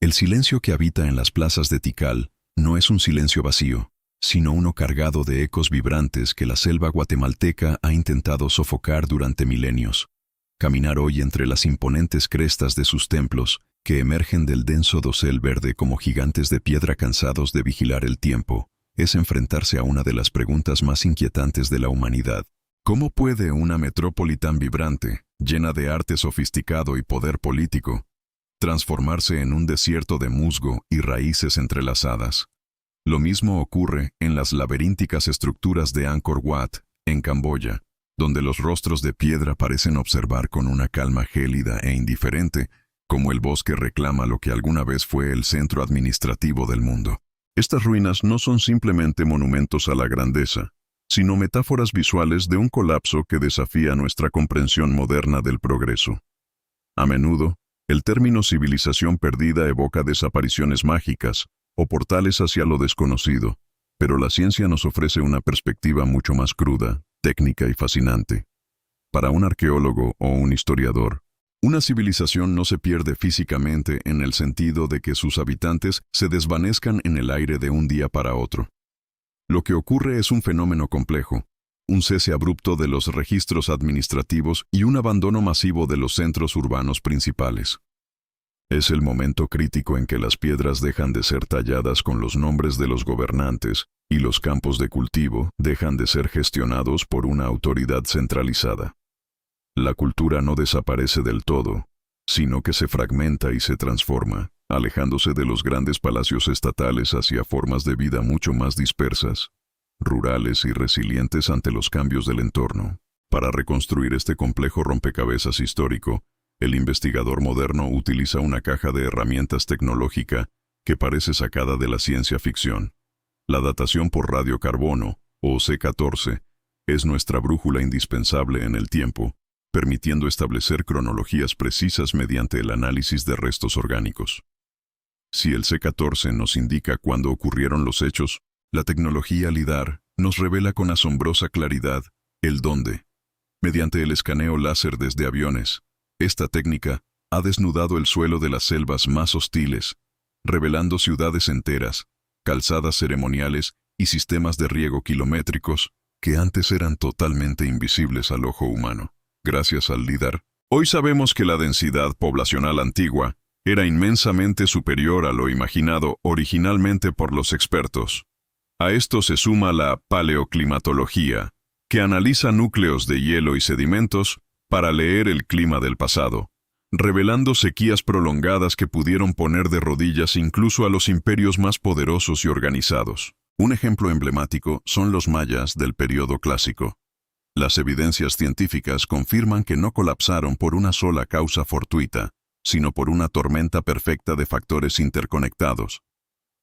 El silencio que habita en las plazas de Tikal no es un silencio vacío, sino uno cargado de ecos vibrantes que la selva guatemalteca ha intentado sofocar durante milenios. Caminar hoy entre las imponentes crestas de sus templos, que emergen del denso dosel verde como gigantes de piedra cansados de vigilar el tiempo, es enfrentarse a una de las preguntas más inquietantes de la humanidad. ¿Cómo puede una metrópoli tan vibrante, llena de arte sofisticado y poder político, transformarse en un desierto de musgo y raíces entrelazadas? Lo mismo ocurre en las laberínticas estructuras de Angkor Wat, en Camboya, donde los rostros de piedra parecen observar con una calma gélida e indiferente, como el bosque reclama lo que alguna vez fue el centro administrativo del mundo. Estas ruinas no son simplemente monumentos a la grandeza, sino metáforas visuales de un colapso que desafía nuestra comprensión moderna del progreso. A menudo, el término civilización perdida evoca desapariciones mágicas o portales hacia lo desconocido, pero la ciencia nos ofrece una perspectiva mucho más cruda, técnica y fascinante. Para un arqueólogo o un historiador, una civilización no se pierde físicamente en el sentido de que sus habitantes se desvanezcan en el aire de un día para otro. Lo que ocurre es un fenómeno complejo, un cese abrupto de los registros administrativos y un abandono masivo de los centros urbanos principales. Es el momento crítico en que las piedras dejan de ser talladas con los nombres de los gobernantes y los campos de cultivo dejan de ser gestionados por una autoridad centralizada. La cultura no desaparece del todo, sino que se fragmenta y se transforma, alejándose de los grandes palacios estatales hacia formas de vida mucho más dispersas, rurales y resilientes ante los cambios del entorno. Para reconstruir este complejo rompecabezas histórico, el investigador moderno utiliza una caja de herramientas tecnológica que parece sacada de la ciencia ficción. La datación por radiocarbono, o C14, es nuestra brújula indispensable en el tiempo, permitiendo establecer cronologías precisas mediante el análisis de restos orgánicos. Si el C14 nos indica cuándo ocurrieron los hechos, la tecnología LIDAR nos revela con asombrosa claridad el dónde. Mediante el escaneo láser desde aviones, esta técnica ha desnudado el suelo de las selvas más hostiles, revelando ciudades enteras, calzadas ceremoniales y sistemas de riego kilométricos que antes eran totalmente invisibles al ojo humano. Gracias al LIDAR, hoy sabemos que la densidad poblacional antigua era inmensamente superior a lo imaginado originalmente por los expertos. A esto se suma la paleoclimatología, que analiza núcleos de hielo y sedimentos para leer el clima del pasado, revelando sequías prolongadas que pudieron poner de rodillas incluso a los imperios más poderosos y organizados. Un ejemplo emblemático son los mayas del período clásico. Las evidencias científicas confirman que no colapsaron por una sola causa fortuita, sino por una tormenta perfecta de factores interconectados.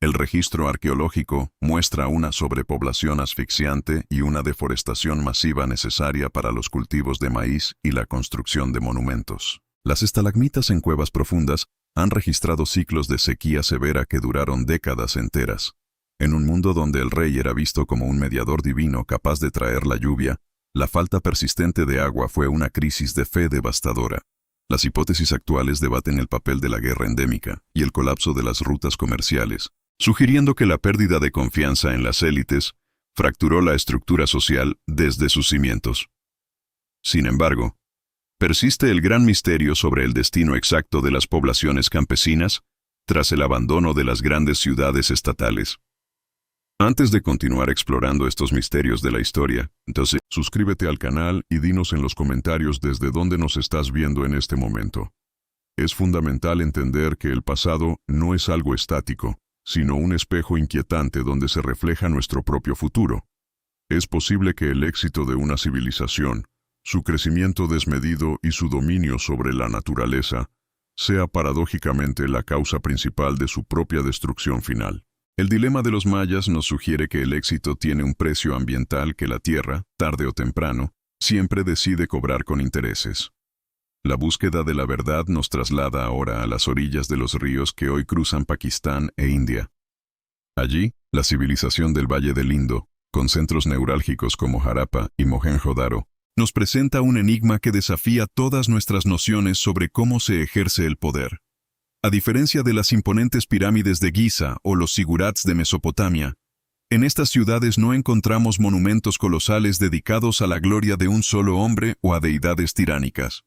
El registro arqueológico muestra una sobrepoblación asfixiante y una deforestación masiva necesaria para los cultivos de maíz y la construcción de monumentos. Las estalagmitas en cuevas profundas han registrado ciclos de sequía severa que duraron décadas enteras. En un mundo donde el rey era visto como un mediador divino capaz de traer la lluvia, la falta persistente de agua fue una crisis de fe devastadora. Las hipótesis actuales debaten el papel de la guerra endémica y el colapso de las rutas comerciales, sugiriendo que la pérdida de confianza en las élites fracturó la estructura social desde sus cimientos. Sin embargo, persiste el gran misterio sobre el destino exacto de las poblaciones campesinas tras el abandono de las grandes ciudades estatales. Antes de continuar explorando estos misterios de la historia, entonces, suscríbete al canal y dinos en los comentarios desde dónde nos estás viendo en este momento. Es fundamental entender que el pasado no es algo estático, sino un espejo inquietante donde se refleja nuestro propio futuro. Es posible que el éxito de una civilización, su crecimiento desmedido y su dominio sobre la naturaleza, sea paradójicamente la causa principal de su propia destrucción final. El dilema de los mayas nos sugiere que el éxito tiene un precio ambiental que la Tierra, tarde o temprano, siempre decide cobrar con intereses. La búsqueda de la verdad nos traslada ahora a las orillas de los ríos que hoy cruzan Pakistán e India. Allí, la civilización del Valle del Indo, con centros neurálgicos como Harappa y Mohenjo-Daro, nos presenta un enigma que desafía todas nuestras nociones sobre cómo se ejerce el poder. A diferencia de las imponentes pirámides de Giza o los zigurats de Mesopotamia, en estas ciudades no encontramos monumentos colosales dedicados a la gloria de un solo hombre o a deidades tiránicas.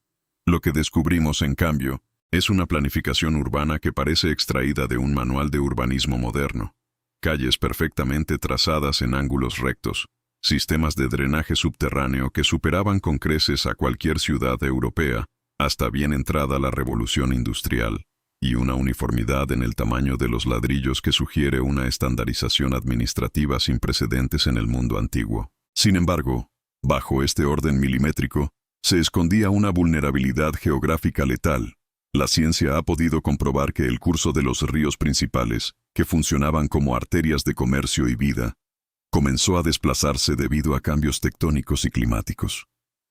Lo que descubrimos, en cambio, es una planificación urbana que parece extraída de un manual de urbanismo moderno. Calles perfectamente trazadas en ángulos rectos, sistemas de drenaje subterráneo que superaban con creces a cualquier ciudad europea, hasta bien entrada la revolución industrial, y una uniformidad en el tamaño de los ladrillos que sugiere una estandarización administrativa sin precedentes en el mundo antiguo. Sin embargo, bajo este orden milimétrico, se escondía una vulnerabilidad geográfica letal. La ciencia ha podido comprobar que el curso de los ríos principales, que funcionaban como arterias de comercio y vida, comenzó a desplazarse debido a cambios tectónicos y climáticos.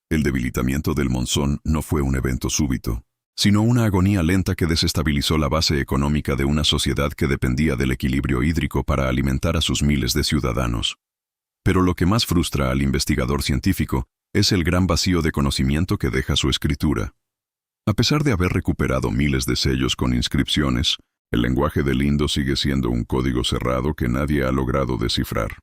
El debilitamiento del monzón no fue un evento súbito, sino una agonía lenta que desestabilizó la base económica de una sociedad que dependía del equilibrio hídrico para alimentar a sus miles de ciudadanos. Pero lo que más frustra al investigador científico es el gran vacío de conocimiento que deja su escritura. A pesar de haber recuperado miles de sellos con inscripciones, el lenguaje del Indo sigue siendo un código cerrado que nadie ha logrado descifrar.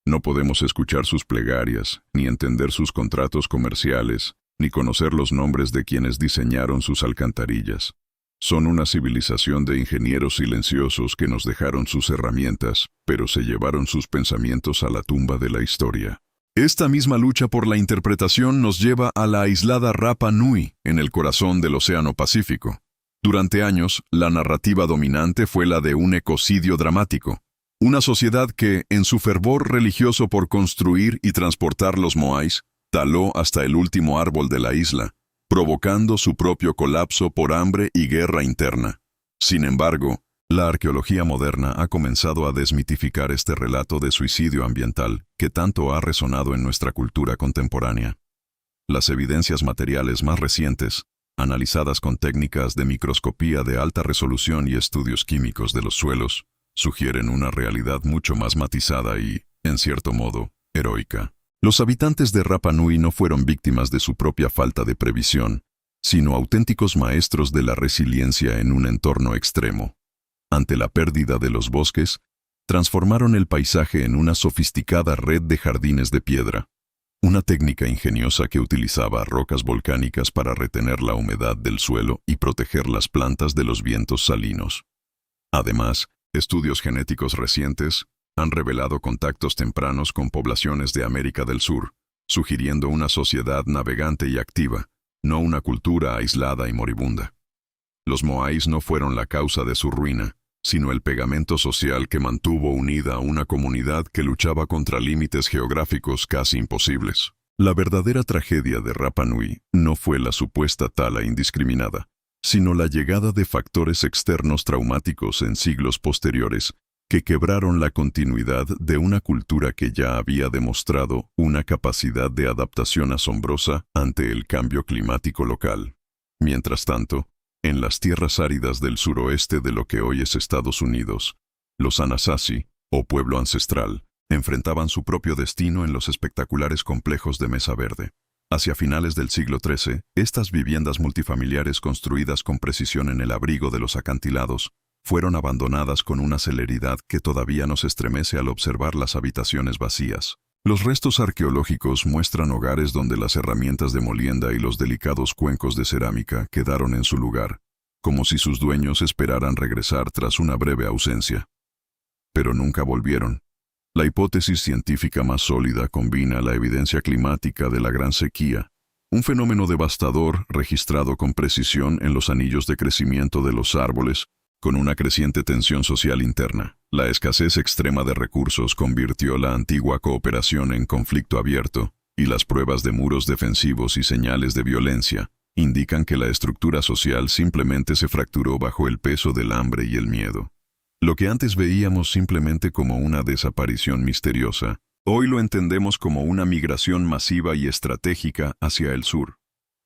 No podemos escuchar sus plegarias, ni entender sus contratos comerciales, ni conocer los nombres de quienes diseñaron sus alcantarillas. Son una civilización de ingenieros silenciosos que nos dejaron sus herramientas, pero se llevaron sus pensamientos a la tumba de la historia. Esta misma lucha por la interpretación nos lleva a la aislada Rapa Nui, en el corazón del Océano Pacífico. Durante años, la narrativa dominante fue la de un ecocidio dramático. Una sociedad que, en su fervor religioso por construir y transportar los moais, taló hasta el último árbol de la isla, provocando su propio colapso por hambre y guerra interna. Sin embargo, la arqueología moderna ha comenzado a desmitificar este relato de suicidio ambiental que tanto ha resonado en nuestra cultura contemporánea. Las evidencias materiales más recientes, analizadas con técnicas de microscopía de alta resolución y estudios químicos de los suelos, sugieren una realidad mucho más matizada y, en cierto modo, heroica. Los habitantes de Rapa Nui no fueron víctimas de su propia falta de previsión, sino auténticos maestros de la resiliencia en un entorno extremo. Ante la pérdida de los bosques, transformaron el paisaje en una sofisticada red de jardines de piedra, una técnica ingeniosa que utilizaba rocas volcánicas para retener la humedad del suelo y proteger las plantas de los vientos salinos. Además, estudios genéticos recientes han revelado contactos tempranos con poblaciones de América del Sur, sugiriendo una sociedad navegante y activa, no una cultura aislada y moribunda. Los moais no fueron la causa de su ruina, sino el pegamento social que mantuvo unida a una comunidad que luchaba contra límites geográficos casi imposibles. La verdadera tragedia de Rapa Nui no fue la supuesta tala indiscriminada, sino la llegada de factores externos traumáticos en siglos posteriores que quebraron la continuidad de una cultura que ya había demostrado una capacidad de adaptación asombrosa ante el cambio climático local. Mientras tanto, en las tierras áridas del suroeste de lo que hoy es Estados Unidos, los Anasazi, o pueblo ancestral, enfrentaban su propio destino en los espectaculares complejos de Mesa Verde. Hacia finales del siglo XIII, estas viviendas multifamiliares construidas con precisión en el abrigo de los acantilados fueron abandonadas con una celeridad que todavía nos estremece al observar las habitaciones vacías. Los restos arqueológicos muestran hogares donde las herramientas de molienda y los delicados cuencos de cerámica quedaron en su lugar, como si sus dueños esperaran regresar tras una breve ausencia. Pero nunca volvieron. La hipótesis científica más sólida combina la evidencia climática de la Gran Sequía, un fenómeno devastador registrado con precisión en los anillos de crecimiento de los árboles, con una creciente tensión social interna. La escasez extrema de recursos convirtió la antigua cooperación en conflicto abierto, y las pruebas de muros defensivos y señales de violencia indican que la estructura social simplemente se fracturó bajo el peso del hambre y el miedo. Lo que antes veíamos simplemente como una desaparición misteriosa, hoy lo entendemos como una migración masiva y estratégica hacia el sur.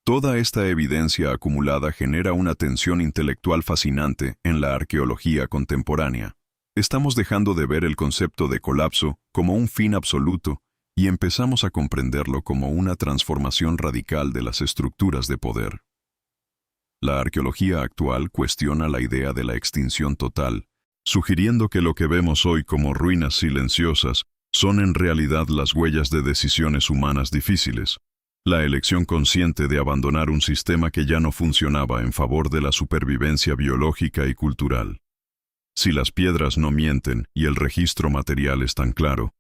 Toda esta evidencia acumulada genera una tensión intelectual fascinante en la arqueología contemporánea. Estamos dejando de ver el concepto de colapso como un fin absoluto y empezamos a comprenderlo como una transformación radical de las estructuras de poder. La arqueología actual cuestiona la idea de la extinción total, sugiriendo que lo que vemos hoy como ruinas silenciosas son en realidad las huellas de decisiones humanas difíciles, la elección consciente de abandonar un sistema que ya no funcionaba en favor de la supervivencia biológica y cultural. Si las piedras no mienten y el registro material es tan claro,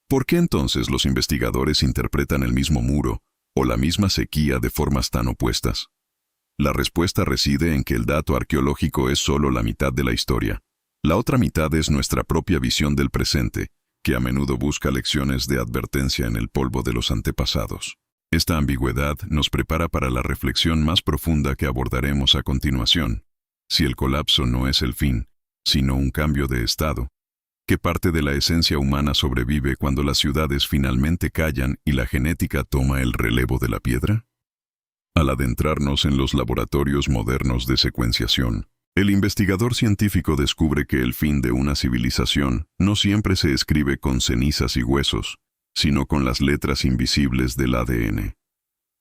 ¿por qué entonces los investigadores interpretan el mismo muro o la misma sequía de formas tan opuestas? La respuesta reside en que el dato arqueológico es solo la mitad de la historia. La otra mitad es nuestra propia visión del presente, que a menudo busca lecciones de advertencia en el polvo de los antepasados. Esta ambigüedad nos prepara para la reflexión más profunda que abordaremos a continuación. Si el colapso no es el fin, sino un cambio de estado, ¿qué parte de la esencia humana sobrevive cuando las ciudades finalmente callan y la genética toma el relevo de la piedra? Al adentrarnos en los laboratorios modernos de secuenciación, el investigador científico descubre que el fin de una civilización no siempre se escribe con cenizas y huesos, sino con las letras invisibles del ADN.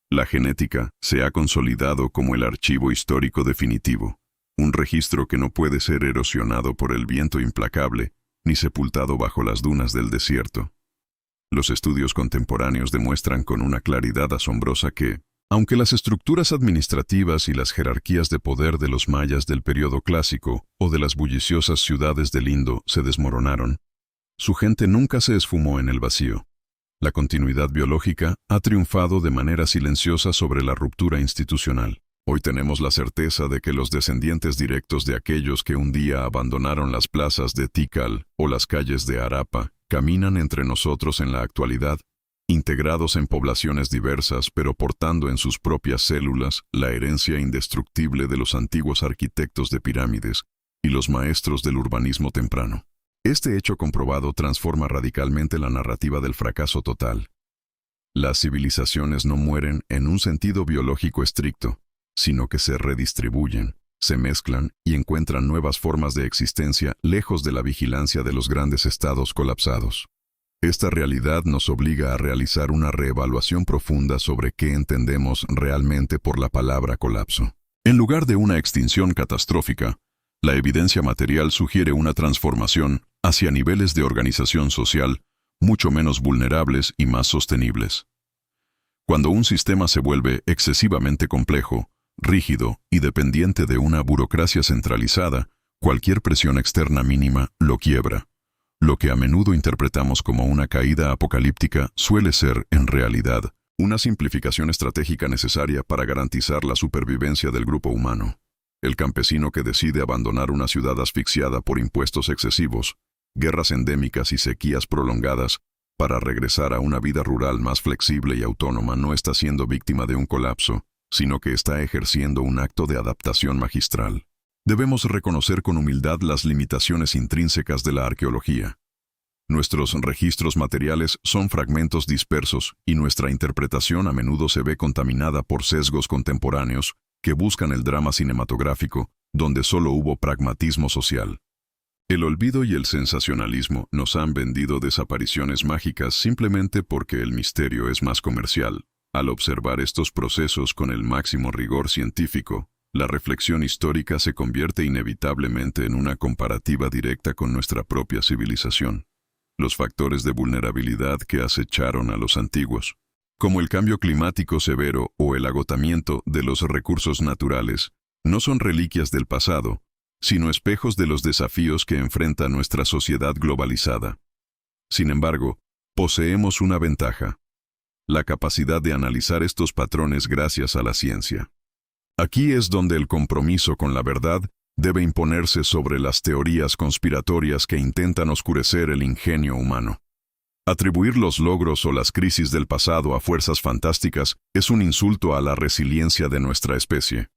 La genética se ha consolidado como el archivo histórico definitivo, un registro que no puede ser erosionado por el viento implacable ni sepultado bajo las dunas del desierto. Los estudios contemporáneos demuestran con una claridad asombrosa que, aunque las estructuras administrativas y las jerarquías de poder de los mayas del período clásico o de las bulliciosas ciudades del Indo se desmoronaron, su gente nunca se esfumó en el vacío. La continuidad biológica ha triunfado de manera silenciosa sobre la ruptura institucional. Hoy tenemos la certeza de que los descendientes directos de aquellos que un día abandonaron las plazas de Tikal o las calles de Harappa caminan entre nosotros en la actualidad, integrados en poblaciones diversas pero portando en sus propias células la herencia indestructible de los antiguos arquitectos de pirámides y los maestros del urbanismo temprano. Este hecho comprobado transforma radicalmente la narrativa del fracaso total. Las civilizaciones no mueren en un sentido biológico estricto, sino que se redistribuyen, se mezclan y encuentran nuevas formas de existencia lejos de la vigilancia de los grandes estados colapsados. Esta realidad nos obliga a realizar una reevaluación profunda sobre qué entendemos realmente por la palabra colapso. En lugar de una extinción catastrófica, la evidencia material sugiere una transformación hacia niveles de organización social mucho menos vulnerables y más sostenibles. Cuando un sistema se vuelve excesivamente complejo, rígido y dependiente de una burocracia centralizada, cualquier presión externa mínima lo quiebra. Lo que a menudo interpretamos como una caída apocalíptica suele ser, en realidad, una simplificación estratégica necesaria para garantizar la supervivencia del grupo humano. El campesino que decide abandonar una ciudad asfixiada por impuestos excesivos, guerras endémicas y sequías prolongadas, para regresar a una vida rural más flexible y autónoma no está siendo víctima de un colapso, sino que está ejerciendo un acto de adaptación magistral. Debemos reconocer con humildad las limitaciones intrínsecas de la arqueología. Nuestros registros materiales son fragmentos dispersos y nuestra interpretación a menudo se ve contaminada por sesgos contemporáneos que buscan el drama cinematográfico, donde solo hubo pragmatismo social. El olvido y el sensacionalismo nos han vendido desapariciones mágicas simplemente porque el misterio es más comercial. Al observar estos procesos con el máximo rigor científico, la reflexión histórica se convierte inevitablemente en una comparativa directa con nuestra propia civilización. Los factores de vulnerabilidad que acecharon a los antiguos, como el cambio climático severo o el agotamiento de los recursos naturales, no son reliquias del pasado, sino espejos de los desafíos que enfrenta nuestra sociedad globalizada. Sin embargo, poseemos una ventaja: la capacidad de analizar estos patrones gracias a la ciencia. Aquí es donde el compromiso con la verdad debe imponerse sobre las teorías conspiratorias que intentan oscurecer el ingenio humano. Atribuir los logros o las crisis del pasado a fuerzas fantásticas es un insulto a la resiliencia de nuestra especie.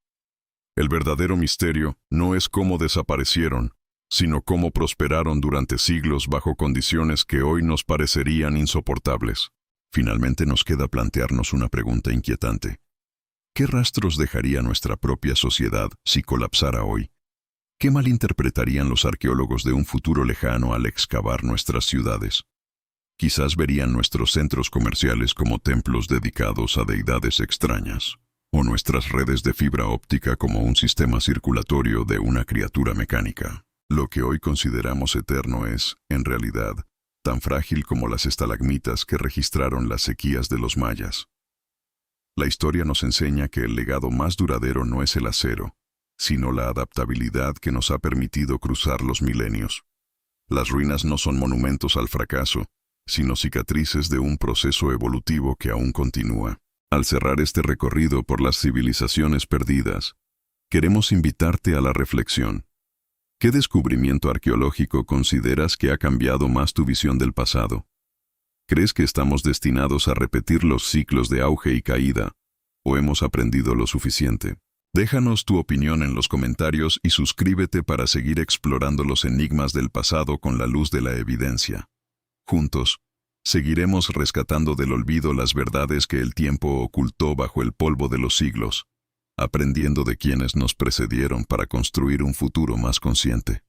El verdadero misterio no es cómo desaparecieron, sino cómo prosperaron durante siglos bajo condiciones que hoy nos parecerían insoportables. Finalmente nos queda plantearnos una pregunta inquietante. ¿Qué rastros dejaría nuestra propia sociedad si colapsara hoy? ¿Qué malinterpretarían los arqueólogos de un futuro lejano al excavar nuestras ciudades? Quizás verían nuestros centros comerciales como templos dedicados a deidades extrañas, o nuestras redes de fibra óptica como un sistema circulatorio de una criatura mecánica. Lo que hoy consideramos eterno es, en realidad, tan frágil como las estalagmitas que registraron las sequías de los mayas. La historia nos enseña que el legado más duradero no es el acero, sino la adaptabilidad que nos ha permitido cruzar los milenios. Las ruinas no son monumentos al fracaso, sino cicatrices de un proceso evolutivo que aún continúa. Al cerrar este recorrido por las civilizaciones perdidas, queremos invitarte a la reflexión. ¿Qué descubrimiento arqueológico consideras que ha cambiado más tu visión del pasado? ¿Crees que estamos destinados a repetir los ciclos de auge y caída, o hemos aprendido lo suficiente? Déjanos tu opinión en los comentarios y suscríbete para seguir explorando los enigmas del pasado con la luz de la evidencia. Juntos, seguiremos rescatando del olvido las verdades que el tiempo ocultó bajo el polvo de los siglos, aprendiendo de quienes nos precedieron para construir un futuro más consciente.